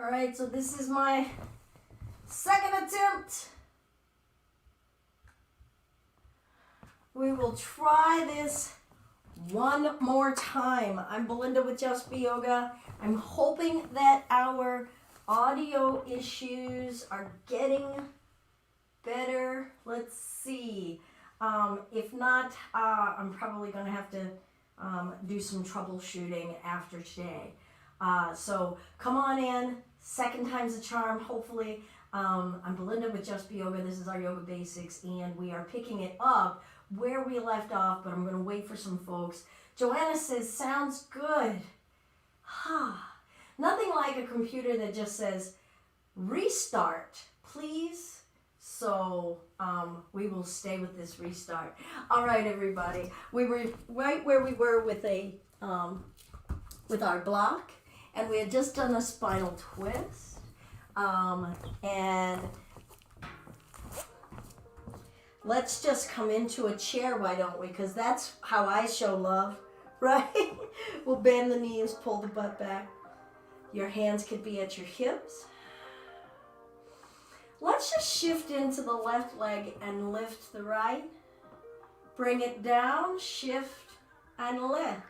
All right, so this is my second attempt. We will try this one more time. I'm Belinda with Just Be Yoga. I'm hoping that our audio issues are getting better. Let's see. If not, I'm probably going to have to do some troubleshooting after today. So come on in. Second time's a charm, hopefully. I'm Belinda with Just Be Yoga. This is our Yoga Basics, and we are picking it up where we left off, but I'm going to wait for some folks. Joanna says, sounds good. Nothing like a computer that just says, restart, please. So we will stay with this restart. All right, everybody. We were right where we were with with our block, and we had just done a spinal twist. And let's just come into a chair, why don't we? Because that's how I show love, right? We'll bend the knees, pull the butt back. Your hands could be at your hips. Let's just shift into the left leg and lift the right. Bring it down, shift and lift.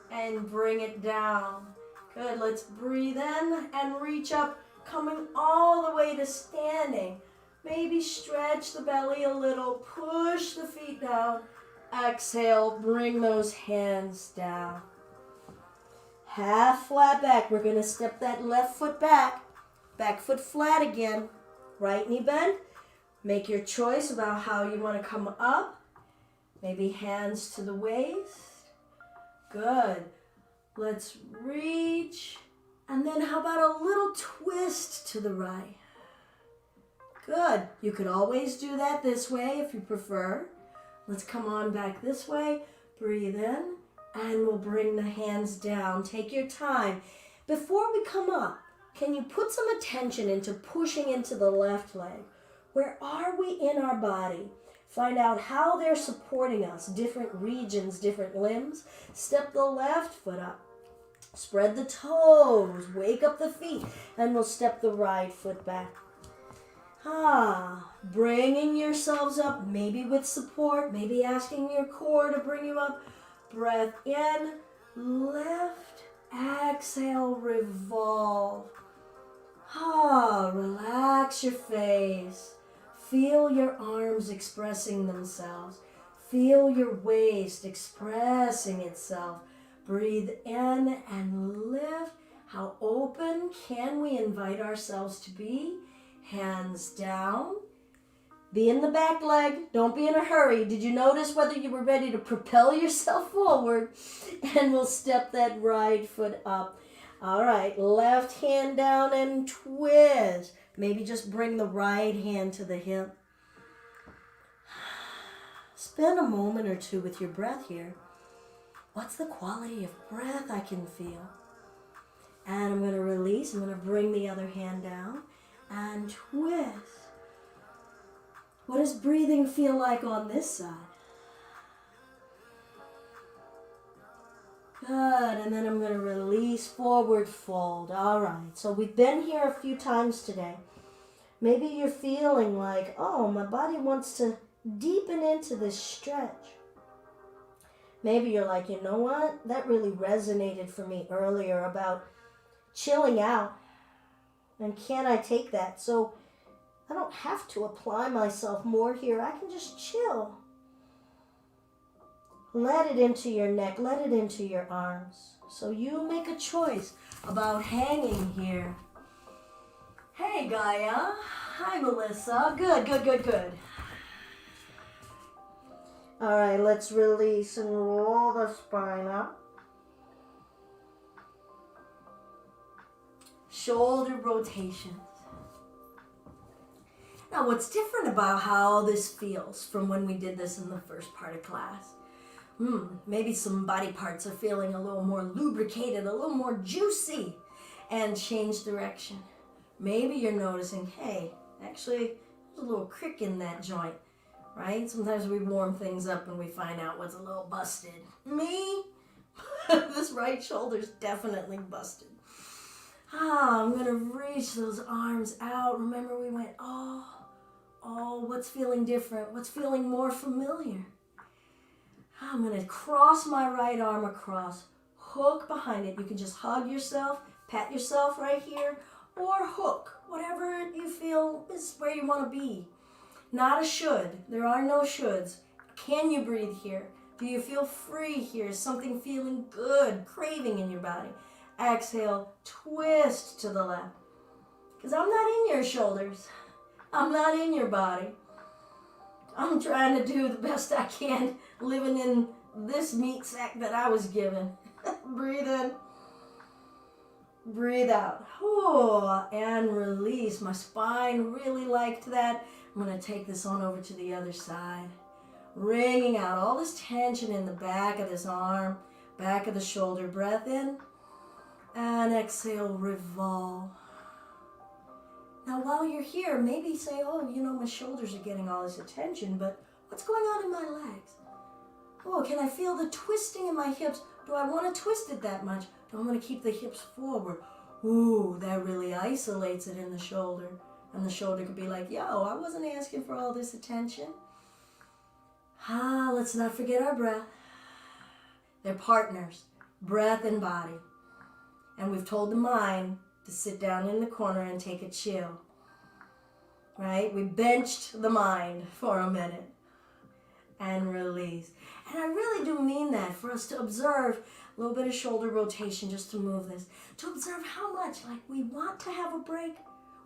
And bring it down. Good, let's breathe in and reach up, coming all the way to standing. Maybe stretch the belly a little, push the feet down. Exhale, bring those hands down. Half flat back. We're going to step that left foot back. Back foot flat again. Right knee bend. Make your choice about how you want to come up. Maybe hands to the waist. Good. Let's reach. And then how about a little twist to the right? Good. You could always do that this way if you prefer. Let's come on back this way. Breathe in. And we'll bring the hands down. Take your time. Before we come up, can you put some attention into pushing into the left leg? Where are we in our body? Find out how they're supporting us. Different regions, different limbs. Step the left foot up. Spread the toes. Wake up the feet. And we'll step the right foot back. Bringing yourselves up, maybe with support, maybe asking your core to bring you up. Breath in, lift, exhale, revolve. Relax your face. Feel your arms expressing themselves. Feel your waist expressing itself. Breathe in and lift. How open can we invite ourselves to be? Hands down. Be in the back leg. Don't be in a hurry. Did you notice whether you were ready to propel yourself forward? And we'll step that right foot up. All right. Left hand down and twist. Maybe just bring the right hand to the hip. Spend a moment or two with your breath here. What's the quality of breath I can feel? And I'm going to release. I'm going to bring the other hand down and twist. What does breathing feel like on this side? Good, and then I'm going to release, forward fold. All right, so we've been here a few times today. Maybe you're feeling like, oh, my body wants to deepen into this stretch. Maybe you're like, you know what? That really resonated for me earlier about chilling out. And can I take that? So I don't have to apply myself more here. I can just chill. Let it into your neck. Let it into your arms. So you make a choice about hanging here. Hey, Gaia. Hi, Melissa. Good, good, good, good. All right, let's release and roll the spine up. Shoulder rotations. Now, what's different about how this feels from when we did this in the first part of class? Maybe some body parts are feeling a little more lubricated, a little more juicy, and change direction. Maybe you're noticing, hey, actually, there's a little crick in that joint, right? Sometimes we warm things up and we find out what's a little busted. Me? This right shoulder's definitely busted. I'm going to reach those arms out. Remember we went, oh, what's feeling different? What's feeling more familiar? I'm going to cross my right arm across, hook behind it. You can just hug yourself, pat yourself right here, or hook, whatever you feel is where you want to be. Not a should. There are no shoulds. Can you breathe here? Do you feel free here? Is something feeling good, craving in your body? Exhale, twist to the left. Because I'm not in your shoulders. I'm not in your body. I'm trying to do the best I can living in this meat sack that I was given. Breathe in. Breathe out. Oh, and release. My spine really liked that. I'm going to take this on over to the other side. Wringing out all this tension in the back of this arm, back of the shoulder. Breath in. And exhale, revolve. Now while you're here, maybe say, oh, my shoulders are getting all this attention, but what's going on in my legs? Oh, can I feel the twisting in my hips? Do I want to twist it that much? Do I want to keep the hips forward? Ooh, that really isolates it in the shoulder. And the shoulder could be like, yo, I wasn't asking for all this attention. Let's not forget our breath. They're partners, breath and body. And we've told the mind to sit down in the corner and take a chill. Right? We benched the mind for a minute. And release. And I really do mean that, for us to observe a little bit of shoulder rotation just to move this. To observe how much, we want to have a break.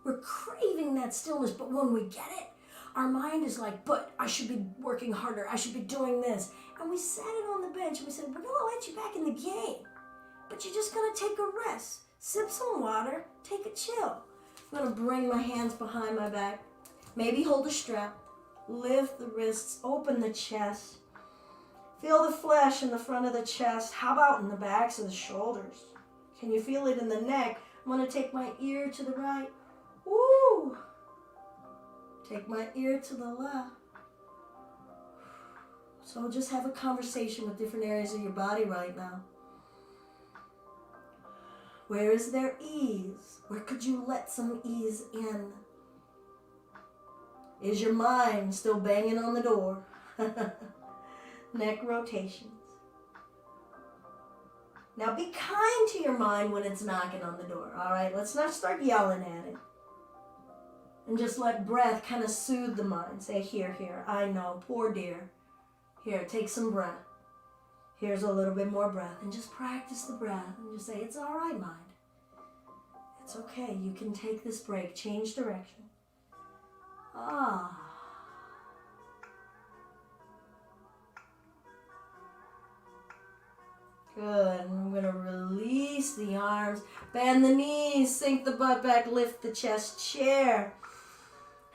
We're craving that stillness, but when we get it, our mind is like, but I should be working harder. I should be doing this. And we sat it on the bench and we said, we're going to let you back in the game. But you're just going to take a rest. Sip some water. Take a chill. I'm going to bring my hands behind my back. Maybe hold a strap. Lift the wrists. Open the chest. Feel the flesh in the front of the chest. How about in the backs of the shoulders? Can you feel it in the neck? I'm going to take my ear to the right. Woo! Take my ear to the left. So just have a conversation with different areas of your body right now. Where is there ease? Where could you let some ease in? Is your mind still banging on the door? Neck rotations. Now be kind to your mind when it's knocking on the door, all right? Let's not start yelling at it. And just let breath kind of soothe the mind. Say, here, I know, poor dear. Here, take some breath. Here's a little bit more breath. And just practice the breath. And just say, it's all right, mind. It's okay. You can take this break. Change direction. Good. And I'm going to release the arms. Bend the knees. Sink the butt back. Lift the chest. Chair.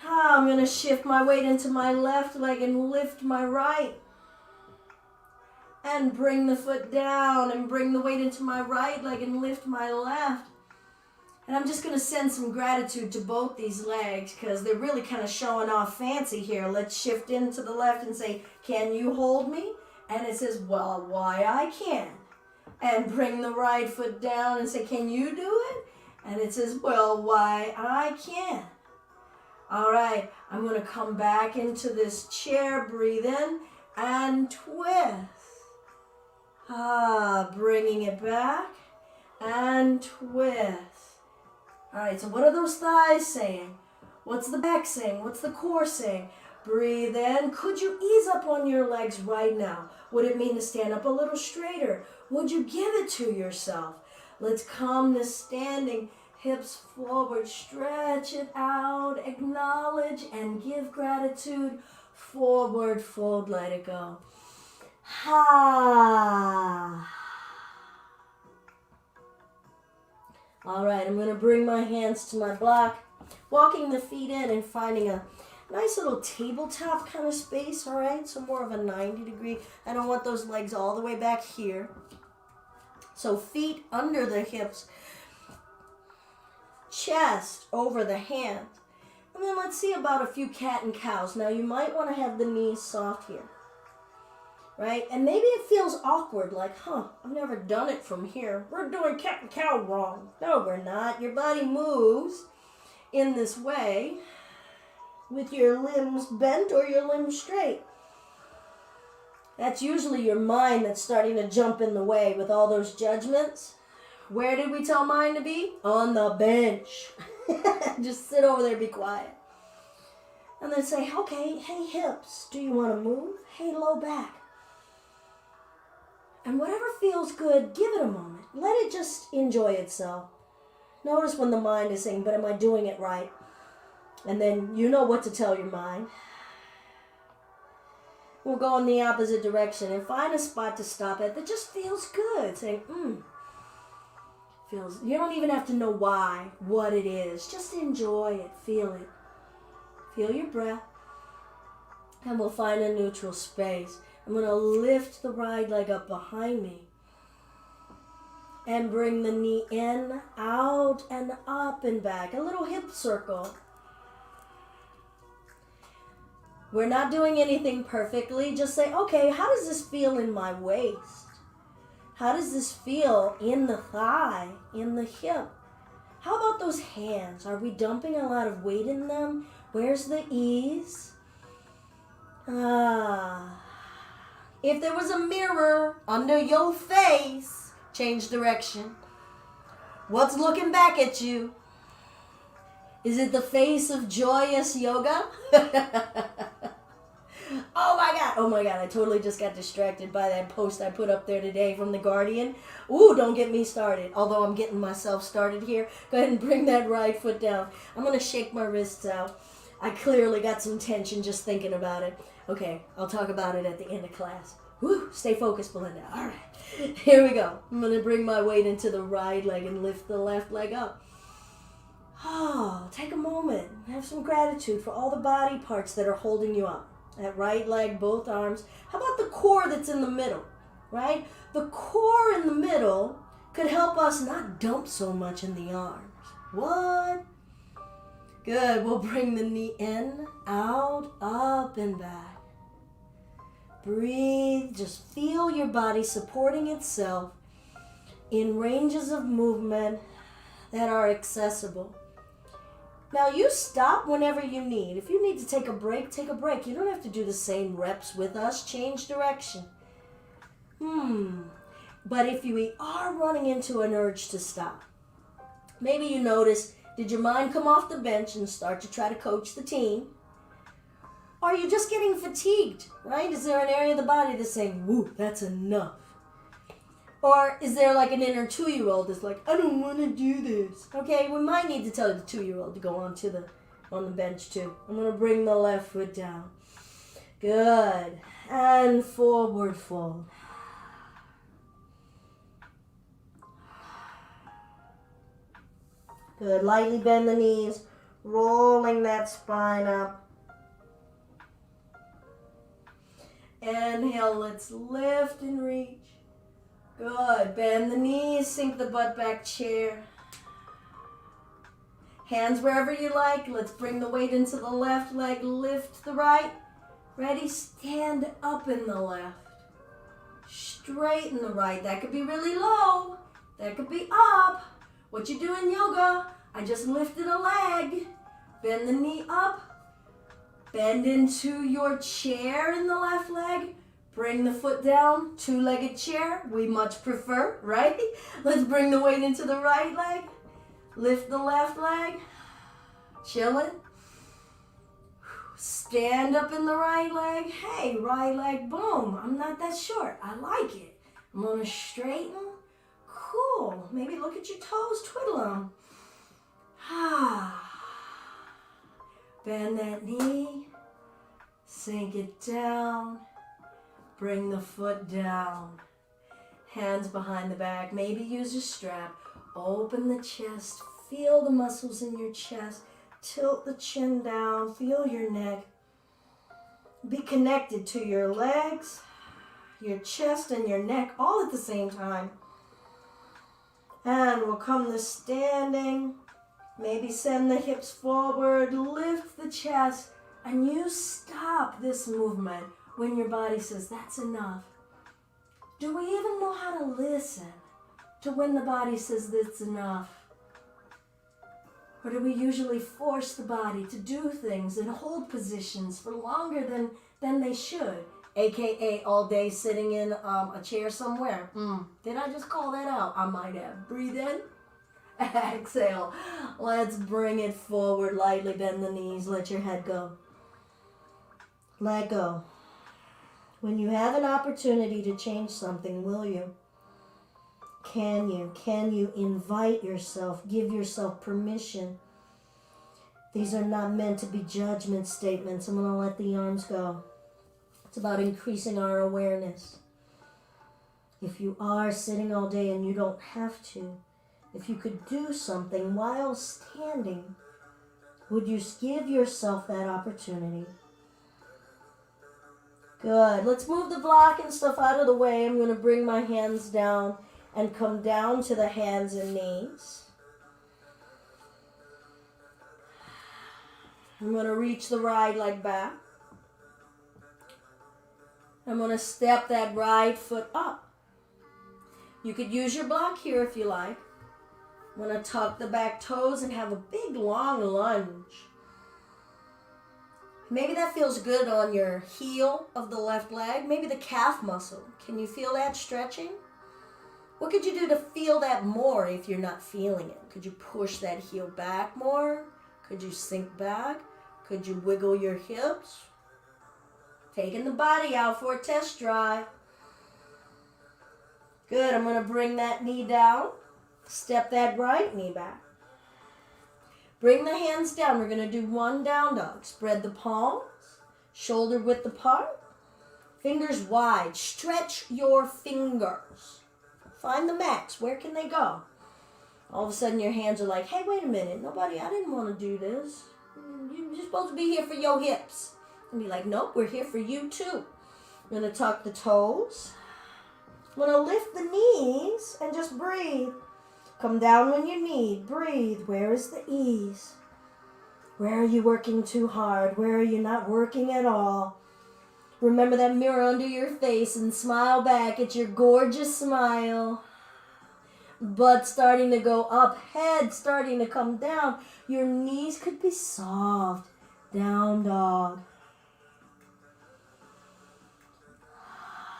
I'm going to shift my weight into my left leg and lift my right. And bring the foot down and bring the weight into my right leg and lift my left. And I'm just going to send some gratitude to both these legs because they're really kind of showing off fancy here. Let's shift into the left and say, can you hold me? And it says, well, why I can. And bring the right foot down and say, can you do it? And it says, well, why I can. All right, I'm going to come back into this chair. Breathe in and twist. Bringing it back and twist. All right, so what are those thighs saying? What's the back saying? What's the core saying? Breathe in. Could you ease up on your legs right now? Would it mean to stand up a little straighter? Would you give it to yourself? Let's come to standing. Hips forward, stretch it out, acknowledge and give gratitude. Forward, fold, let it go. All right, I'm going to bring my hands to my block, walking the feet in and finding a nice little tabletop kind of space, all right? So more of a 90 degree. I don't want those legs all the way back here. So feet under the hips. Chest over the hands. And then let's see about a few cat and cows. Now you might want to have the knees soft here. right? And maybe it feels awkward, like, I've never done it from here. We're doing cat and cow wrong. No, we're not. Your body moves in this way with your limbs bent or your limbs straight. That's usually your mind that's starting to jump in the way with all those judgments. Where did we tell mind to be? On the bench. Just sit over there, be quiet. And then say, okay, hey hips, do you want to move? Hey low back. And whatever feels good, give it a moment. Let it just enjoy itself. Notice when the mind is saying, but am I doing it right? And then you know what to tell your mind. We'll go in the opposite direction and find a spot to stop at that just feels good. Saying, feels. You don't even have to know why, what it is. Just enjoy it, feel it. Feel your breath. And we'll find a neutral space. I'm going to lift the right leg up behind me. And bring the knee in, out, and up and back. A little hip circle. We're not doing anything perfectly. Just say, okay, how does this feel in my waist? How does this feel in the thigh, in the hip? How about those hands? Are we dumping a lot of weight in them? Where's the ease? If there was a mirror under your face, change direction. What's looking back at you? Is it the face of joyous yoga? Oh my God, I totally just got distracted by that post I put up there today from The Guardian. Ooh, don't get me started. Although I'm getting myself started here. Go ahead and bring that right foot down. I'm going to shake my wrists out. I clearly got some tension just thinking about it. Okay, I'll talk about it at the end of class. Woo, stay focused, Belinda. All right, here we go. I'm going to bring my weight into the right leg and lift the left leg up. Take a moment. Have some gratitude for all the body parts that are holding you up. That right leg, both arms. How about the core that's in the middle, right? The core in the middle could help us not dump so much in the arms. What? Good. We'll bring the knee in, out, up, and back. Breathe. Just feel your body supporting itself in ranges of movement that are accessible. Now you stop whenever you need. If you need to take a break, take a break. You don't have to do the same reps with us. Change direction. But if you are running into an urge to stop, maybe you notice, did your mind come off the bench and start to try to coach the team? Or are you just getting fatigued, right? Is there an area of the body that's saying, woo, that's enough? Or is there like an inner 2-year-old that's like, I don't want to do this? Okay, we might need to tell the 2-year-old to go on the bench too. I'm going to bring the left foot down. Good. And forward fold. Good. Lightly bend the knees, rolling that spine up. Inhale, let's lift and reach. Good. Bend the knees, sink the butt back, chair. Hands wherever you like. Let's bring the weight into the left leg, lift the right. Ready? Stand up in the left. Straighten the right. That could be really low. That could be up. What you do in yoga, I just lifted a leg. Bend the knee up. Bend into your chair in the left leg. Bring the foot down, 2-legged chair. We much prefer, right? Let's bring the weight into the right leg. Lift the left leg. Chilling. Stand up in the right leg. Hey, right leg, boom. I'm not that short. I like it. I'm going to straighten. Cool. Maybe look at your toes, twiddle them. Bend that knee. Sink it down. Bring the foot down. Hands behind the back. Maybe use a strap. Open the chest. Feel the muscles in your chest. Tilt the chin down. Feel your neck. Be connected to your legs, your chest, and your neck all at the same time. And we'll come to standing. Maybe send the hips forward. Lift the chest. And you stop this movement when your body says, that's enough. Do we even know how to listen to when the body says that's enough? Or do we usually force the body to do things and hold positions for longer than they should? AKA all day sitting in a chair somewhere. Did I just call that out? I might have. Breathe in. Exhale. Let's bring it forward lightly. Bend the knees. Let your head go. Let go. When you have an opportunity to change something, will you? Can you invite yourself, give yourself permission? These are not meant to be judgment statements. I'm going to let the arms go. It's about increasing our awareness. If you are sitting all day and you don't have to, if you could do something while standing, would you give yourself that opportunity? Good. Let's move the block and stuff out of the way. I'm going to bring my hands down and come down to the hands and knees. I'm going to reach the right leg back. I'm going to step that right foot up. You could use your block here if you like. I'm going to tuck the back toes and have a big long lunge. Maybe that feels good on your heel of the left leg. Maybe the calf muscle. Can you feel that stretching? What could you do to feel that more if you're not feeling it? Could you push that heel back more? Could you sink back? Could you wiggle your hips? Taking the body out for a test drive. Good. I'm going to bring that knee down. Step that right knee back. Bring the hands down. We're going to do one down dog. Spread the palms. Shoulder width apart. Fingers wide. Stretch your fingers. Find the max. Where can they go? All of a sudden your hands are like, hey, wait a minute. I didn't want to do this. You're supposed to be here for your hips. And be like, nope, we're here for you too. I'm going to tuck the toes. I'm going to lift the knees and just breathe. Come down when you need. Breathe. Where is the ease? Where are you working too hard? Where are you not working at all? Remember that mirror under your face and smile back at your gorgeous smile. Butt starting to go up, head starting to come down. Your knees could be soft. Down dog.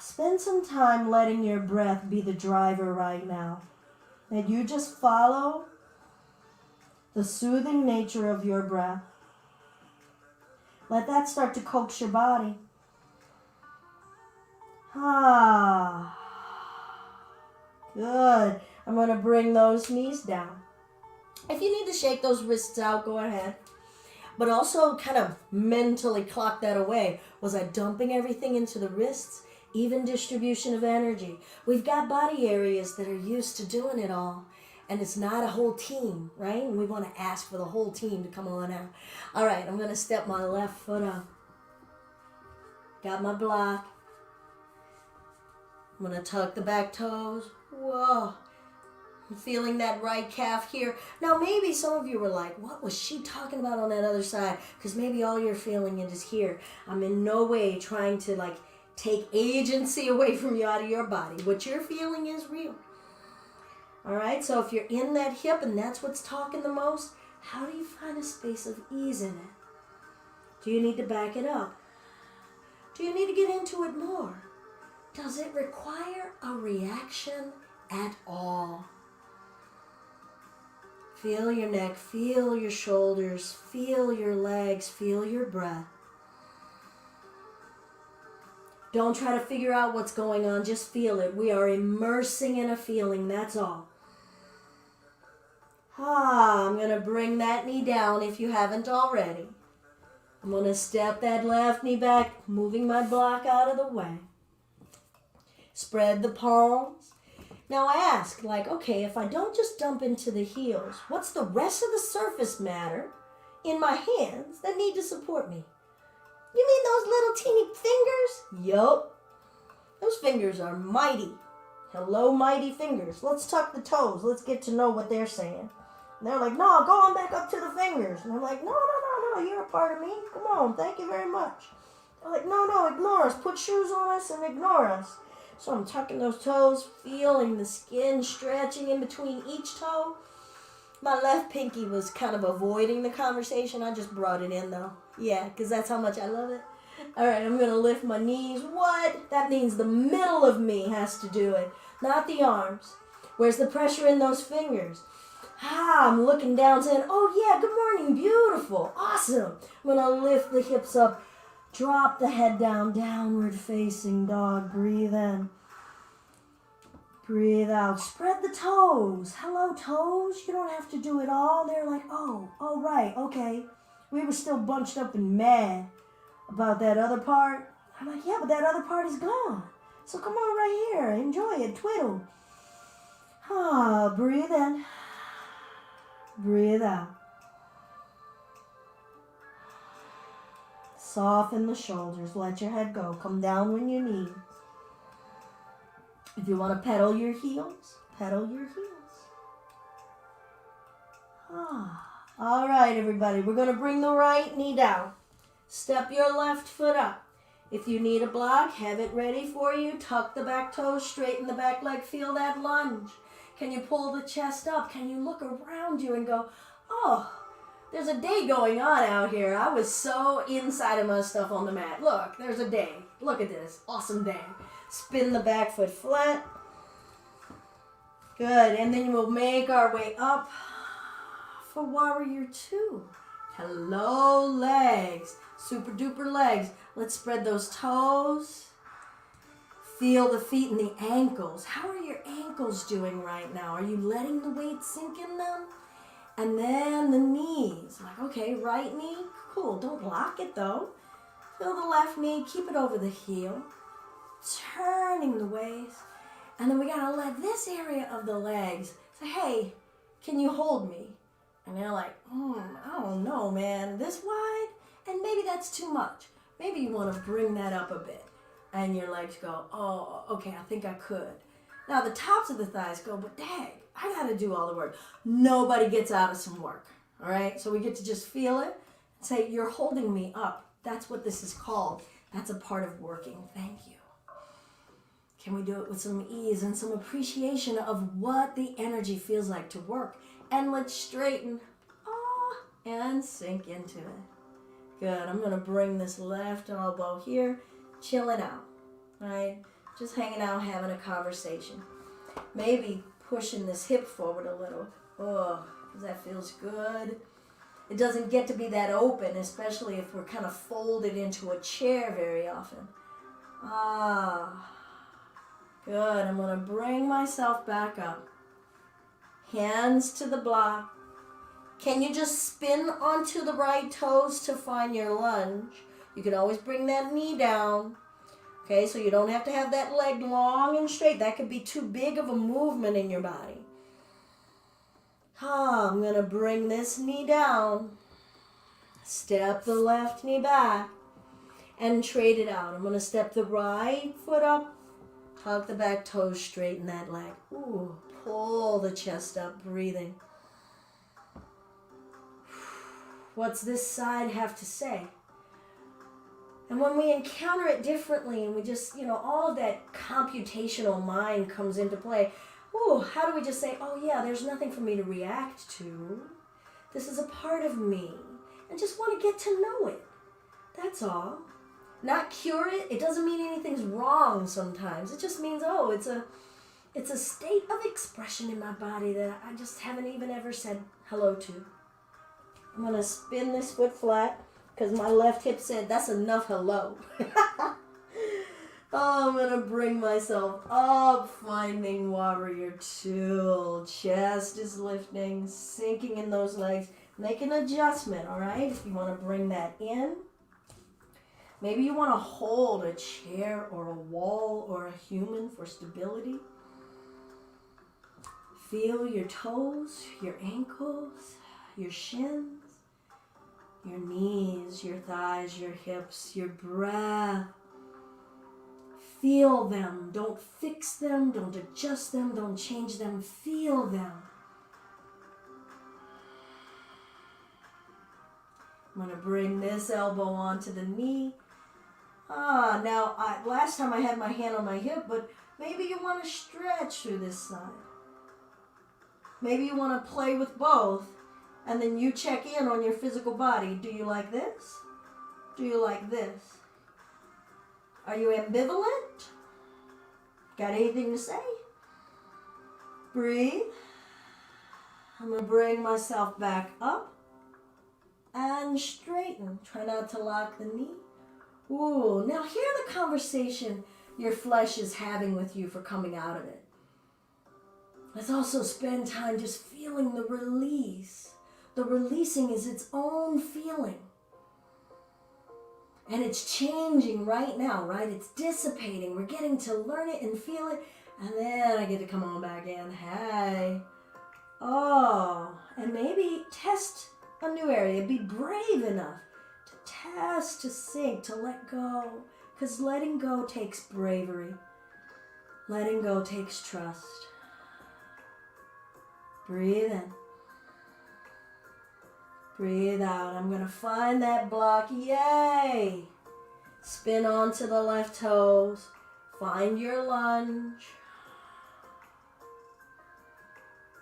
Spend some time letting your breath be the driver right now. And you just follow the soothing nature of your breath. Let that start to coax your body. Good. I'm going to bring those knees down. If you need to shake those wrists out, go ahead. But also kind of mentally clock that away. Was I dumping everything into the wrists? Even distribution of energy. We've got body areas that are used to doing it all. And it's not a whole team, right? And we want to ask for the whole team to come on out. All right, I'm going to step my left foot up. Got my block. I'm going to tuck the back toes. Whoa. I'm feeling that right calf here. Now, maybe some of you were like, what was she talking about on that other side? Because maybe all you're feeling it is here. I'm in no way trying to, take agency away from you out of your body. What you're feeling is real. All right, so if you're in that hip and that's what's talking the most, how do you find a space of ease in it? Do you need to back it up? Do you need to get into it more? Does it require a reaction at all? Feel your neck, feel your shoulders, feel your legs, feel your breath. Don't try to figure out what's going on, just feel it. We are immersing in a feeling, that's all. I'm going to bring that knee down if you haven't already. I'm going to step that left knee back, moving my block out of the way. Spread the palms. Now I ask, okay, if I don't just dump into the heels, what's the rest of the surface matter in my hands that need to support me? You mean those little teeny fingers? Yup. Those fingers are mighty. Hello, mighty fingers. Let's tuck the toes. Let's get to know what they're saying. And they're like, no, go on back up to the fingers. And I'm like, no, you're a part of me. Come on, thank you very much. They're like, no, ignore us. Put shoes on us and ignore us. So I'm tucking those toes, feeling the skin stretching in between each toe. My left pinky was kind of avoiding the conversation. I just brought it in though. Yeah, because that's how much I love it. All right, I'm going to lift my knees. What? That means the middle of me has to do it, not the arms. Where's the pressure in those fingers? I'm looking down saying, oh yeah, good morning, beautiful, awesome. I'm going to lift the hips up, drop the head down, downward facing dog. Breathe in. Breathe out. Spread the toes. Hello, toes. You don't have to do it all. They're like, oh, right, okay. We were still bunched up and mad about that other part. I'm like, yeah, but that other part is gone. So come on right here. Enjoy it. Twiddle. Breathe in. Breathe out. Soften the shoulders. Let your head go. Come down when you need. If you want to pedal your heels, pedal your heels. All right, everybody. We're going to bring the right knee down. Step your left foot up. If you need a block, have it ready for you. Tuck the back toes, straighten the back leg. Feel that lunge. Can you pull the chest up? Can you look around you and go, oh, there's a day going on out here. I was so inside of my stuff on the mat. Look, there's a day. Look at this. Awesome day. Spin the back foot flat. Good. And then we'll make our way up for warrior two. Hello, legs. Super duper legs. Let's spread those toes. Feel the feet and the ankles. How are your ankles doing right now? Are you letting the weight sink in them? And then the knees. Like, okay, right knee. Cool. Don't block it though. Feel the left knee. Keep it over the heel. Turning the waist. And then we gotta let this area of the legs say, hey, can you hold me? And they're like, I don't know, man. This wide? And maybe that's too much. Maybe you want to bring that up a bit. And your legs go, oh, okay, I think I could. Now the tops of the thighs go, but dang, I got to do all the work. Nobody gets out of some work, all right? So we get to just feel it and say, you're holding me up. That's what this is called. That's a part of working. Thank you. Can we do it with some ease and some appreciation of what the energy feels like to work? And let's straighten and sink into it. Good. I'm going to bring this left elbow here, chilling out, right? Just hanging out, having a conversation. Maybe pushing this hip forward a little. Oh, because that feels good. It doesn't get to be that open, especially if we're kind of folded into a chair very often. Good. I'm going to bring myself back up. Hands to the block. Can you just spin onto the right toes to find your lunge? You can always bring that knee down. Okay, so you don't have to have that leg long and straight. That could be too big of a movement in your body. I'm going to bring this knee down. Step the left knee back and trade it out. I'm going to step the right foot up. Hug the back toes, straighten that leg. Ooh, pull the chest up, breathing. What's this side have to say? And when we encounter it differently and we just, all of that computational mind comes into play, how do we just say, oh yeah, there's nothing for me to react to. This is a part of me. And just want to get to know it. That's all. Not cure it. It doesn't mean anything's wrong sometimes. It just means, it's a state of expression in my body that I just haven't even ever said hello to. I'm going to spin this foot flat because my left hip said, that's enough hello. I'm going to bring myself up, finding warrior two. Chest is lifting, sinking in those legs. Make an adjustment, all right? If you want to bring that in. Maybe you want to hold a chair or a wall or a human for stability. Feel your toes, your ankles, your shins, your knees, your thighs, your hips, your breath. Feel them. Don't fix them. Don't adjust them. Don't change them. Feel them. I'm going to bring this elbow onto the knee. Now, last time I had my hand on my hip, but Maybe you want to stretch through this side. Maybe you want to play with both, and then you check in on your physical body. Do you like this? Do you like this? Are you ambivalent? Got anything to say? Breathe. I'm going to bring myself back up and straighten. Try not to lock the knee. Ooh, now hear the conversation your flesh is having with you for coming out of it. Let's also spend time just feeling the release. The releasing is its own feeling. And it's changing right now, right? It's dissipating. We're getting to learn it and feel it. And then I get to come on back in. Hey. Oh. And maybe test a new area. Be brave enough to test, to sink, to let go. Because letting go takes bravery. Letting go takes trust. Breathe in. Breathe out. I'm going to find that block. Yay! Spin onto the left toes. Find your lunge.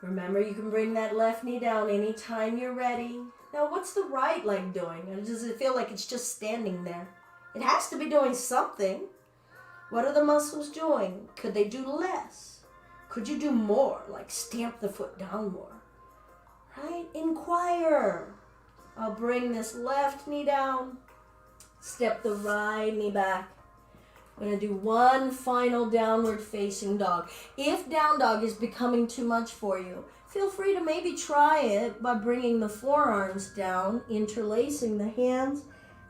Remember, you can bring that left knee down anytime you're ready. Now, what's the right leg doing? Or does it feel like it's just standing there? It has to be doing something. What are the muscles doing? Could they do less? Could you do more? Like stamp the foot down more. Right? Inquire. I'll bring this left knee down. Step the right knee back. I'm going to do one final downward facing dog. If down dog is becoming too much for you, feel free to maybe try it by bringing the forearms down, interlacing the hands,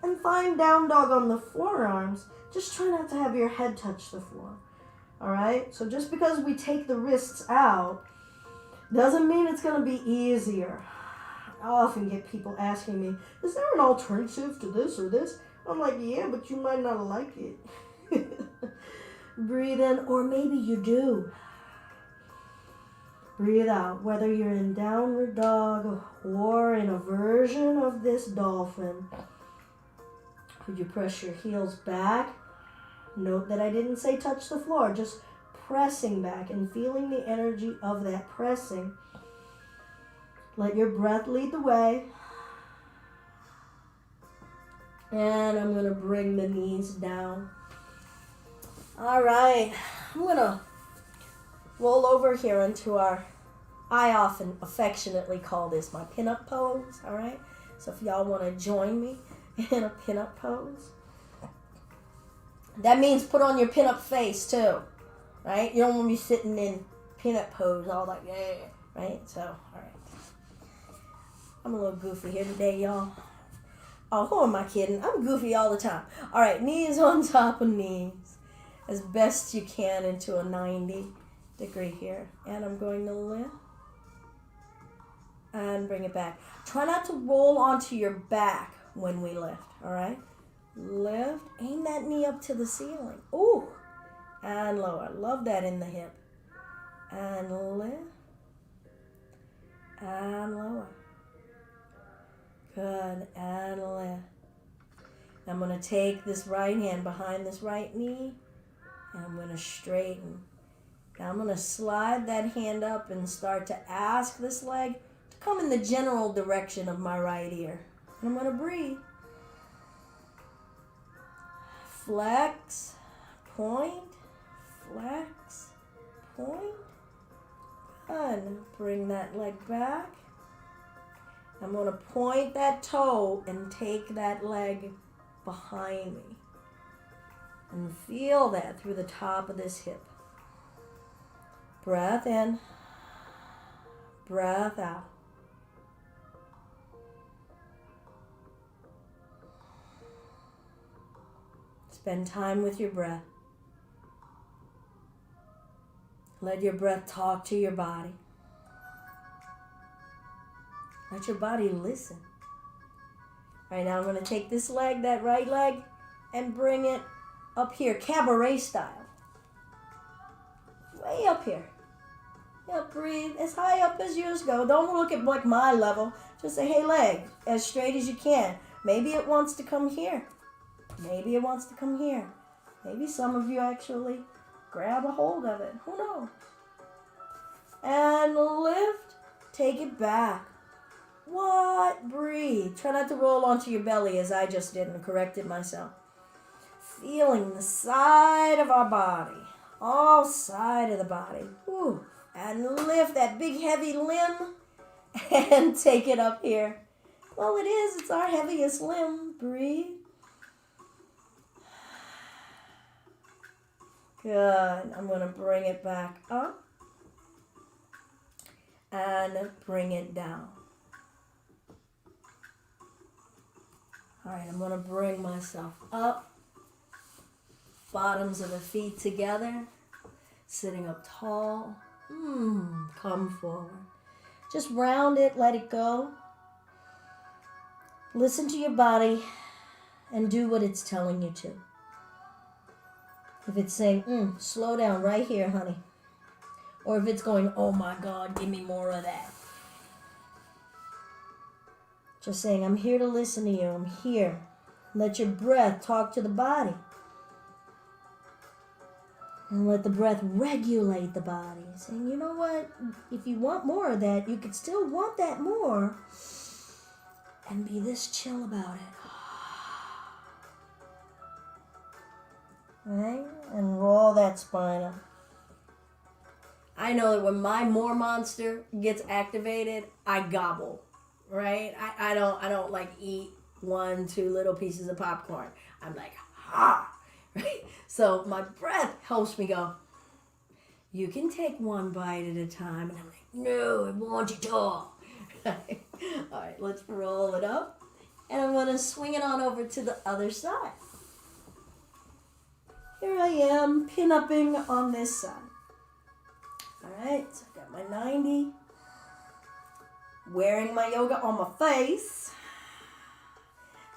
and find down dog on the forearms. Just try not to have your head touch the floor. All right? So just because we take the wrists out doesn't mean it's going to be easier. I often get people asking me, is there an alternative to this or this? I'm like, yeah, but you might not like it. Breathe in, or maybe you do. Breathe out, whether you're in downward dog or in a version of this dolphin. Could you press your heels back? Note that I didn't say touch the floor, just pressing back and feeling the energy of that pressing. Let your breath lead the way. And I'm going to bring the knees down. All right. I'm going to roll over here into I often affectionately call this my pinup pose. All right. So if y'all want to join me in a pinup pose, that means put on your pinup face too. Right? You don't want to be sitting in pinup pose all like, yeah. Right? So, all right. I'm a little goofy here today, y'all. Oh, who am I kidding? I'm goofy all the time. All right, knees on top of knees. As best you can into a 90-degree here. And I'm going to lift. And bring it back. Try not to roll onto your back when we lift, all right? Lift. Aim that knee up to the ceiling. Ooh. And lower. Love that in the hip. And lift. And lower. Good, and lift. I'm going to take this right hand behind this right knee, and I'm going to straighten. Now I'm going to slide that hand up and start to ask this leg to come in the general direction of my right ear. And I'm going to breathe. Flex, point, flex, point. Good. Bring that leg back. I'm going to point that toe and take that leg behind me. And feel that through the top of this hip. Breath in. Breath out. Spend time with your breath. Let your breath talk to your body. Let your body listen. All right, now I'm going to take this leg, that right leg, and bring it up here, cabaret style. Way up here. Yeah, breathe as high up as yours go. Don't look at like my level. Just say, hey, leg, as straight as you can. Maybe it wants to come here. Maybe it wants to come here. Maybe some of you actually grab a hold of it. Who knows? And lift. Take it back. What? Breathe. Try not to roll onto your belly as I just did and corrected myself. Feeling the side of our body. All side of the body. Whew. And lift that big heavy limb and take it up here. Well, it is. It's our heaviest limb. Breathe. Good. I'm going to bring it back up and bring it down. All right, I'm going to bring myself up. Bottoms of the feet together. Sitting up tall. Come forward. Just round it, let it go. Listen to your body and do what it's telling you to. If it's saying, slow down right here, honey. Or if it's going, oh my God, give me more of that. Just saying, I'm here to listen to you. I'm here. Let your breath talk to the body. And let the breath regulate the body. Saying, you know what? If you want more of that, you could still want that more. And be this chill about it. Right? And roll that spine up. I know that when my more monster gets activated, I gobble. Right? I don't like eat 1-2 little pieces of popcorn. I'm like, ha! Right? So my breath helps me go, you can take one bite at a time. And I'm like, no, I want it all. All right, let's roll it up. And I'm going to swing it on over to the other side. Here I am, pin-upping on this side. All right, so I've got my 90. Wearing my yoga on my face.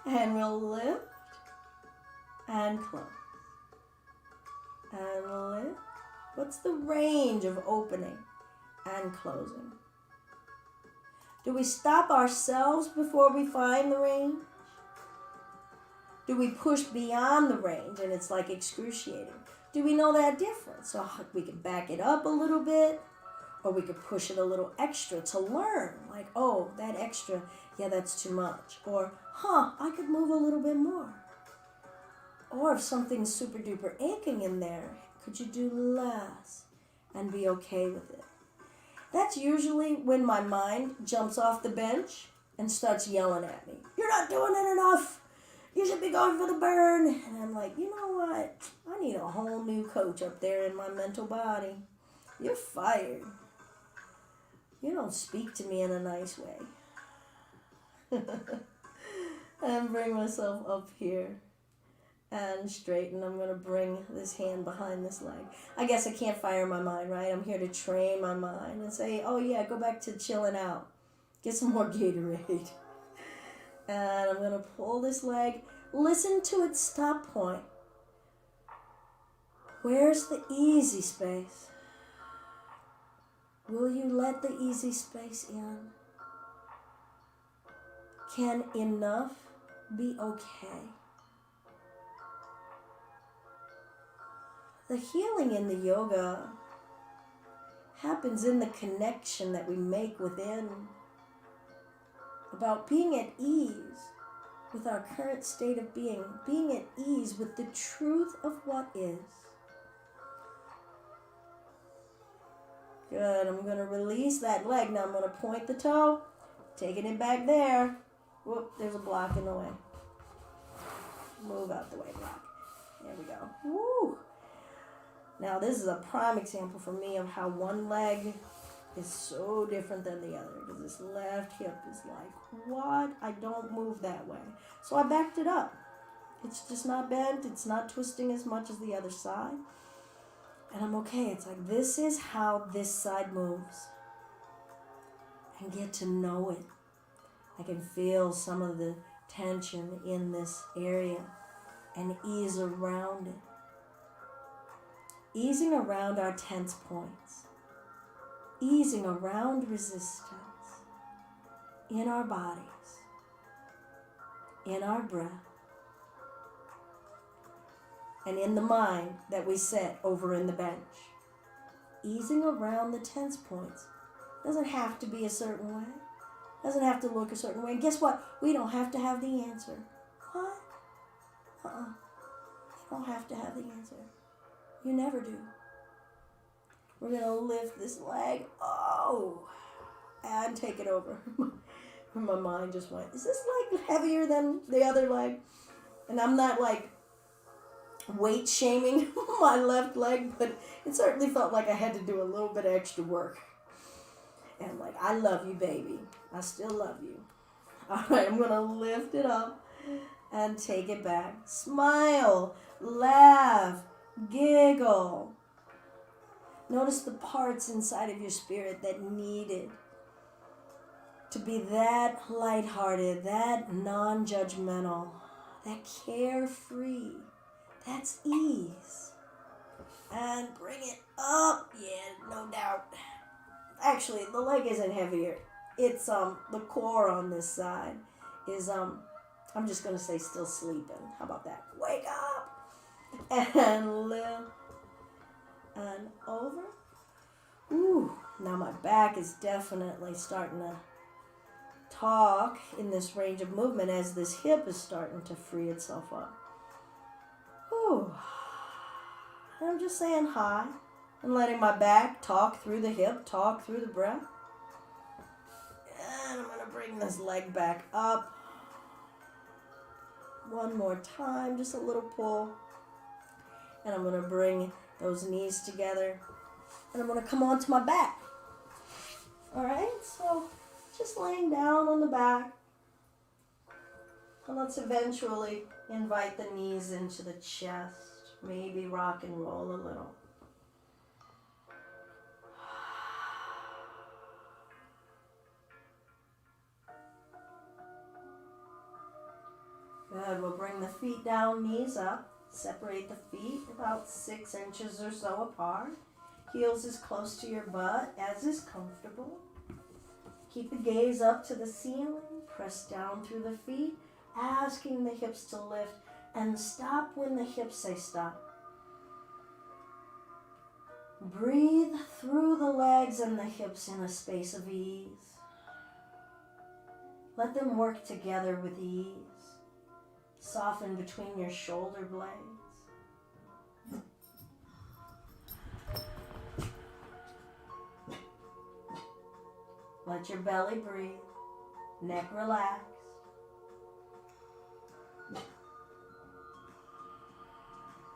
And we'll lift and close. And lift. What's the range of opening and closing? Do we stop ourselves before we find the range? Do we push beyond the range and it's like excruciating? Do we know that difference? So we can back it up a little bit, or we could push it a little extra to learn. Like, oh, that extra, yeah, that's too much. Or, I could move a little bit more. Or if something's super duper aching in there, could you do less and be okay with it? That's usually when my mind jumps off the bench and starts yelling at me. You're not doing it enough. You should be going for the burn. And I'm like, you know what? I need a whole new coach up there in my mental body. You're fired. You don't speak to me in a nice way. And bring myself up here. And straighten. I'm going to bring this hand behind this leg. I guess I can't fire my mind, right? I'm here to train my mind and say, oh yeah, go back to chilling out. Get some more Gatorade. And I'm going to pull this leg. Listen to its stop point. Where's the easy space? Will you let the easy space in? Can enough be okay? The healing in the yoga happens in the connection that we make within, about being at ease with our current state of being at ease with the truth of what is. Good, I'm going to release that leg. Now I'm going to point the toe, taking it back there. Whoop, there's a block in the way. Move out the way, block. There we go. Woo! Now this is a prime example for me of how one leg is so different than the other. Because this left hip is like, what? I don't move that way. So I backed it up. It's just not bent. It's not twisting as much as the other side. And I'm okay. It's like, this is how this side moves. And get to know it. I can feel some of the tension in this area and ease around it. Easing around our tense points. Easing around resistance in our bodies, in our breath. and in the mind that we set over in the bench. Easing around the tense points. Doesn't have to be a certain way. Doesn't have to look a certain way. And guess what? We don't have to have the answer. What? You don't have to have the answer. You never do. We're going to lift this leg. Oh! And take it over. My mind just went, is this leg heavier than the other leg? And I'm not like weight shaming my left leg, but it certainly felt like I had to do a little bit of extra work. And like, I love you, baby. I still love you. All right, I'm going to lift it up and take it back. Smile, laugh, giggle. Notice the parts inside of your spirit that needed to be that lighthearted, that non-judgmental, that carefree. That's ease. And bring it up. Yeah, no doubt. Actually, the leg isn't heavier. It's the core on this side is I'm just gonna say still sleeping. How about that? Wake up and lift and over. Ooh, now my back is definitely starting to talk in this range of movement as this hip is starting to free itself up. Ooh. And I'm just saying hi and letting my back talk through the hip, talk through the breath. And I'm going to bring this leg back up. One more time, just a little pull. And I'm going to bring those knees together. And I'm going to come onto my back. All right, so just laying down on the back. And let's eventually invite the knees into the chest. Maybe rock and roll a little. Good, we'll bring the feet down, knees up. Separate the feet about 6 inches or so apart. Heels as close to your butt as is comfortable. Keep the gaze up to the ceiling. Press down through the feet, asking the hips to lift, and stop when the hips say stop. Breathe through the legs and the hips in a space of ease. Let them work together with ease. Soften between your shoulder blades. Let your belly breathe. Neck relax.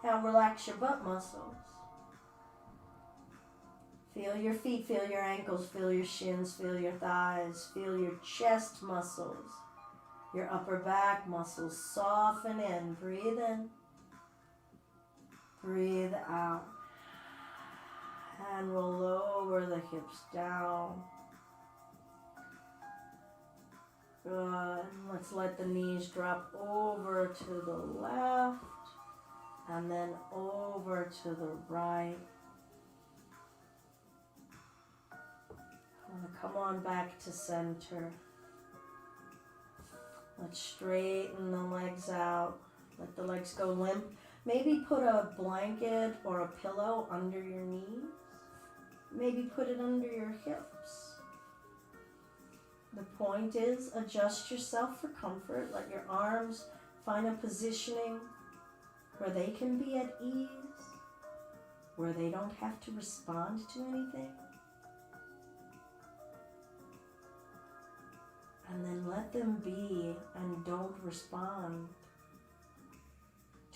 Now relax your butt muscles. Feel your feet, feel your ankles, feel your shins, feel your thighs, feel your chest muscles, your upper back muscles. Soften in, breathe in, breathe out. And we'll lower the hips down. Good. Let's let the knees drop over to the left and then over to the right. Come on back to center. Let's straighten the legs out. Let the legs go limp. Maybe put a blanket or a pillow under your knees. Maybe put it under your hips. The point is, adjust yourself for comfort. Let your arms find a positioning where they can be at ease, where they don't have to respond to anything. And then let them be and don't respond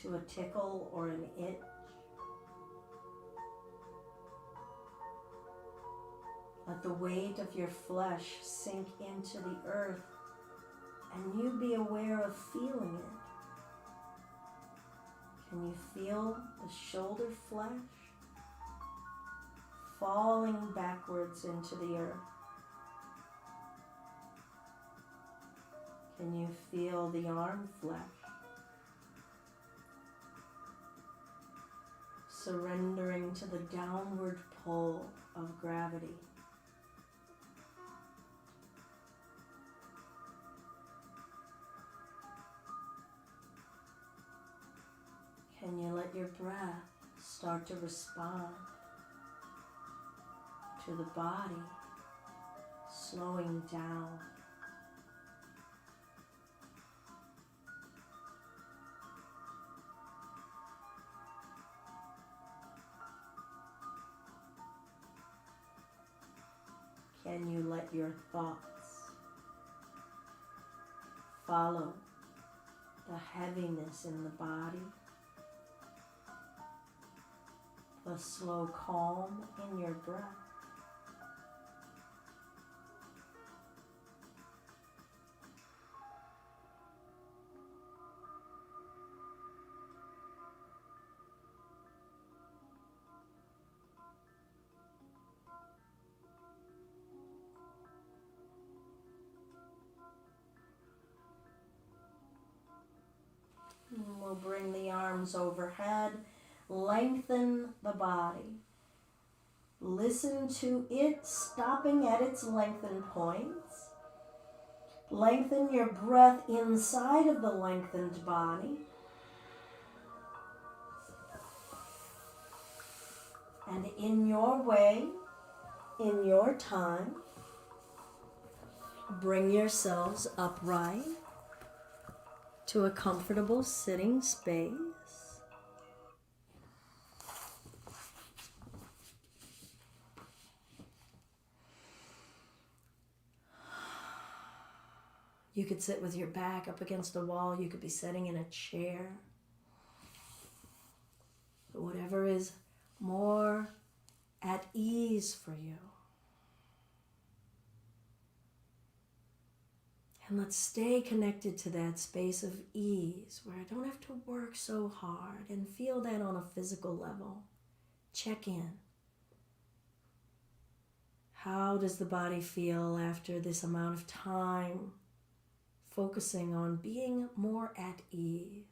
to a tickle or an itch. Let the weight of your flesh sink into the earth and you be aware of feeling it. Can you feel the shoulder flesh falling backwards into the earth? Can you feel the arm flesh surrendering to the downward pull of gravity? Can you let your breath start to respond to the body slowing down. Can you let your thoughts follow the heaviness in the body, the slow calm in your breath? We'll bring the arms overhead, lengthen the body. Listen to it stopping at its lengthened points. Lengthen your breath inside of the lengthened body. And in your way, in your time, bring yourselves upright to a comfortable sitting space. You could sit with your back up against the wall. You could be sitting in a chair. Whatever is more at ease for you. And let's stay connected to that space of ease where I don't have to work so hard, and feel that on a physical level. Check in. How does the body feel after this amount of time focusing on being more at ease?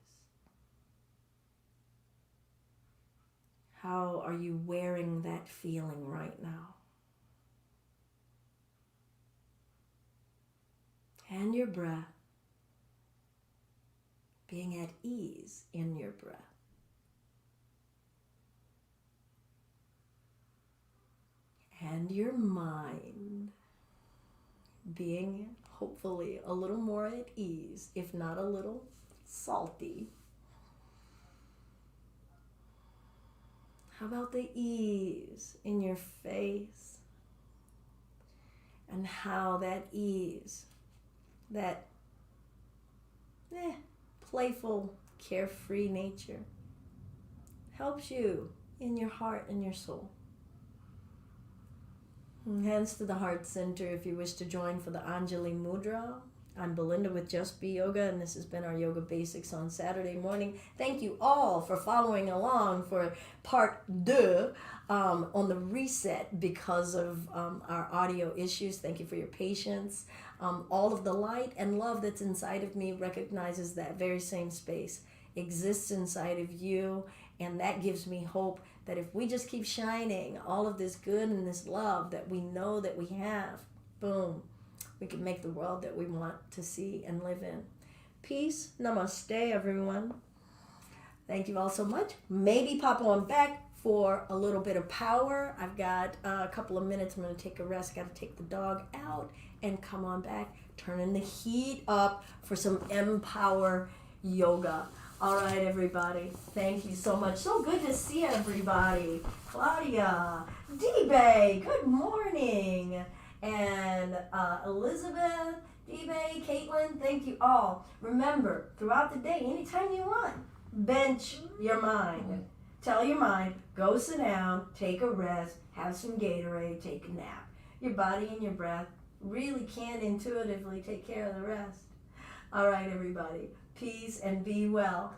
How are you wearing that feeling right now? And your breath, being at ease in your breath. And your mind, being hopefully a little more at ease, if not a little salty. How about the ease in your face? And how that ease, that playful, carefree nature helps you in your heart and your soul. And hands to the heart center if you wish to join for the Anjali Mudra. I'm Belinda with Just Be Yoga, and this has been our Yoga Basics on Saturday morning. Thank you all for following along for part 2 on the reset because of our audio issues. Thank you for your patience. All of the light and love that's inside of me recognizes that very same space exists inside of you, and that gives me hope that if we just keep shining all of this good and this love that we know that we have, boom, we can make the world that we want to see and live in. Peace. Namaste, everyone. Thank you all so much. Maybe pop on back for a little bit of power. I've got a couple of minutes. I'm going to take a rest. Got to take the dog out and come on back. Turning the heat up for some Empower Yoga. All right, everybody. Thank you so much. So good to see everybody. Claudia, D-Bay, good morning. And Elizabeth, D-Bay, Caitlin, thank you all. Remember, throughout the day, anytime you want, bench your mind. Tell your mind, go sit down, take a rest, have some Gatorade, take a nap. Your body and your breath really can intuitively take care of the rest. All right, everybody. Peace and be well.